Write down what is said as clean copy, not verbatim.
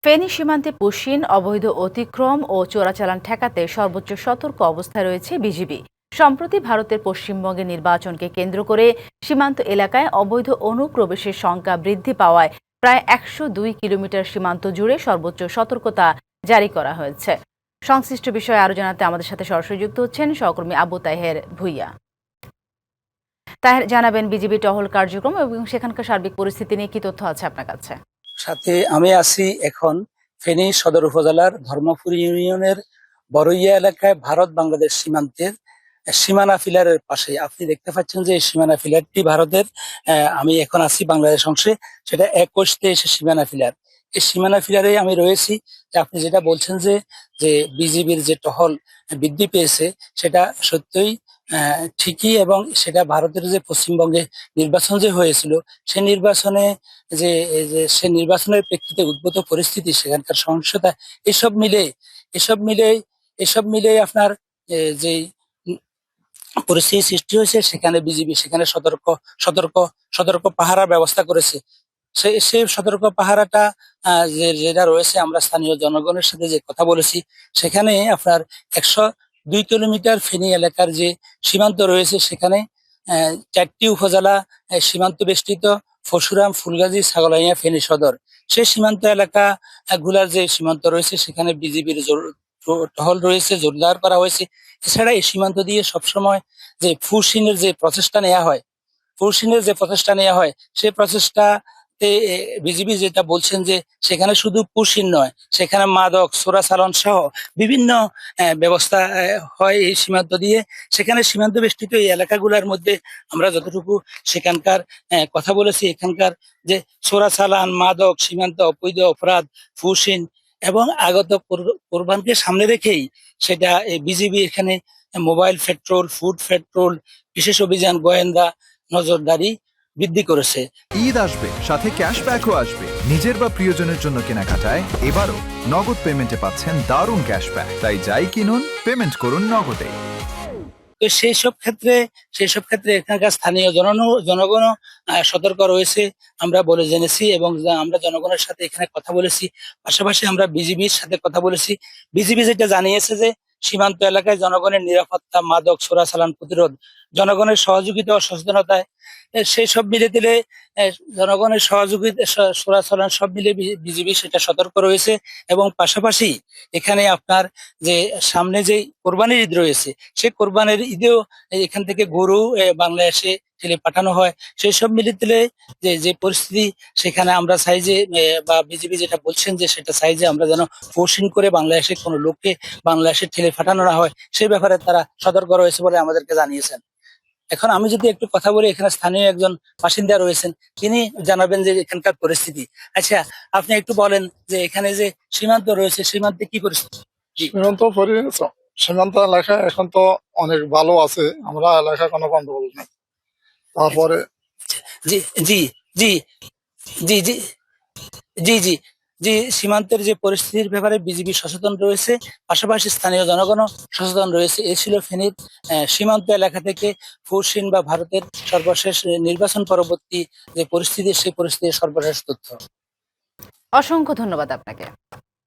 ফেনী সীমান্তে পুশিন, অবৈধ অতিক্রম ও চোরাচালান ঠেকাতে সর্বোচ্চ সতর্ক অবস্থায় রয়েছে বিজিবি। সম্প্রতি ভারতের পশ্চিমবঙ্গে নির্বাচনকে কেন্দ্র করে সীমান্ত এলাকায় অবৈধ অনুপ্রবেশের সংখ্যা বৃদ্ধি পাওয়ায় প্রায় ১০২ কিলোমিটার সীমান্ত জুড়ে সর্বোচ্চ সতর্কতা জারি করা হয়েছে। সংশ্লিষ্ট বিষয়ে আরও জানাতে আমাদের সাথে সরাসরি যুক্ত হচ্ছেন সহকর্মী আবু তাহের ভুইয়া। তাহের, জানাবেন বিজিবি টহল কার্যক্রম এবং সেখানকার সার্বিক পরিস্থিতি নিয়ে কি তথ্য আছে আপনার কাছে? সাথে আমি আছি এখন ফেনী সদর উপজেলার ধর্মপুর ইউনিয়নের বড়ইয়া এলাকায় ভারত বাংলাদেশ সীমান্তের সীমানা ফিলারের পাশে। আপনি দেখতে পাচ্ছেন যে এই সীমানা ফিলারটি ভারতের। আমি এখন আছি বাংলাদেশ অংশে, সেটা ২১-২৩ সীমানা ফিলার। এই সীমানা ফিলারে আমি রয়েছি। যে আপনি যেটা বলছেন যে যে বিজিবির যে টহল বৃদ্ধি পেয়েছে, সেটা সত্যই ঠিকই, এবং সেটা ভারতের যে পশ্চিমবঙ্গে নির্বাচন যে হয়েছিল, সেই নির্বাচনে যে সে নির্বাচনের প্রেক্ষিতে উদ্ভূত পরিস্থিতি, সেখানকার সহিংসতা, এসব মিলে এসব মিলে এসব মিলে আপনার যে পরিস্থিতি সৃষ্টি হয়েছে, সেখানে বিজিবি সেখানে সতর্ক সতর্ক সতর্ক পাহারার ব্যবস্থা করেছে। সেই সতর্ক পাহারাটা যেটা রয়েছে, আমরা স্থানীয় জনগণের সাথে যে কথা বলেছি, সেখানে আপনার ১০২ কিলোমিটার ফেনী এলাকার যে সীমান্ত রয়েছে, সেখানে ৪টি উপজেলা সীমান্ত বেষ্টিত: পরশুরাম, ফুলগাজী, ছাগলাইয়া, ফেনী সদর। সেই সীমান্ত এলাকা গুলার যে সীমান্ত রয়েছে, সেখানে বিজিবির টহল রয়েছে, জোরদার করা হয়েছে। এছাড়া এই সীমান্ত দিয়ে সবসময় যে ফুসিনের যে প্রচেষ্টা নেওয়া হয়, সেই প্রচেষ্টাতে বিজিবি যেটা বলছেন যে সেখানে শুধু পুশিন নয়, সেখানে মাদক, চোরাচালান সহ বিভিন্ন ব্যবস্থা হয় এই সীমান্ত দিয়ে। সেখানে সীমান্ত বেষ্টিত এই এলাকাগুলোর মধ্যে আমরা যতটুকু সেখানকার কথা বলেছি, এখানকার যে চোরাচালান, মাদক, সীমান্ত অবৈধ অপরাধ, ফুসিন এবং আগত কোরবানকে সামনে রেখেই সেটা বিজিবি এখানে মোবাইল পেট্রোল, ফুড পেট্রোল, বিশেষ অভিযান, গোয়েন্দা নজরদারি বৃদ্ধি করেছে। ঈদ আসবে, সাথে ক্যাশব্যাকও আসবে। নিজের বা প্রিয়জনের জন্য কেনাকাটায় এবারও নগদ পেমেন্টে পাচ্ছেন দারুণ ক্যাশব্যাক। তাই যাই কিনুন, পেমেন্ট করুন নগদে। তো সেই সব ক্ষেত্রে এখানকার স্থানীয় জনগণও সতর্ক রয়েছে, আমরা বলে জেনেছি, এবং আমরা জনগণের সাথে এখানে কথা বলেছি। পাশাপাশি আমরা বিজিবির সাথে কথা বলেছি। বিজিবি যেটা জানিয়েছে যে সীমান্ত এলাকায় জনগণের নিরাপত্তা, মাদক, চোরাচালান প্রতিরোধ, জনগণের সহযোগিতা ও সচেতনতায় সেই সব মিলে দিলে জনগণের সহযোগিতা, চোরাচালান সব মিলে বিজিবি সেটা সতর্ক রয়েছে। এবং পাশাপাশি এখানে আপনার যে সামনে যে কোরবানির ঈদ রয়েছে, সেই কোরবানির ঈদেও এখান থেকে গরু বাংলাদেশে ঠেলে পাঠানো হয়। সেই সব মিলে দিলে যে পরিস্থিতি, সেখানে আমরা চাই যে বা বিজিবি যেটা বলছেন যে সেটা চাই যে আমরা যেন ফোর্সিং করে বাংলাদেশে কোনো লোককে বাংলাদেশে ঠেলে পাঠানো না হয়, সেই ব্যাপারে তারা সতর্ক রয়েছে বলে আমাদেরকে জানিয়েছেন। এখন আমি যদি একটু কথা বলি, এখানে স্থানীয় একজন বাসিন্দা রয়েছেন, তিনি জানাবেন যে এখানকার পরিস্থিতি। আচ্ছা, আপনি একটু বলেন যে এখানে যে সীমান্ত রয়েছে, সীমান্তে কি পরিস্থিতি? সীমান্ত এলাকা এখন তো অনেক ভালো আছে, আমরা এলাকায় কোনো গন্ডগোল নেই। তারপরে জি জি জি জি জি জি জি জি সীমান্তের যে পরিস্থিতির ব্যাপারে বিজিবি সচেতন রয়েছে, পাশাপাশি স্থানীয় জনগণও সচেতন রয়েছে। এই ছিল ফেনীর সীমান্ত এলাকা থেকে ফুসিন বা ভারতের সর্বশেষ নির্বাচন পরবর্তী যে পরিস্থিতি, সেই পরিস্থিতির সর্বশেষ তথ্য। অসংখ্য ধন্যবাদ আপনাকে।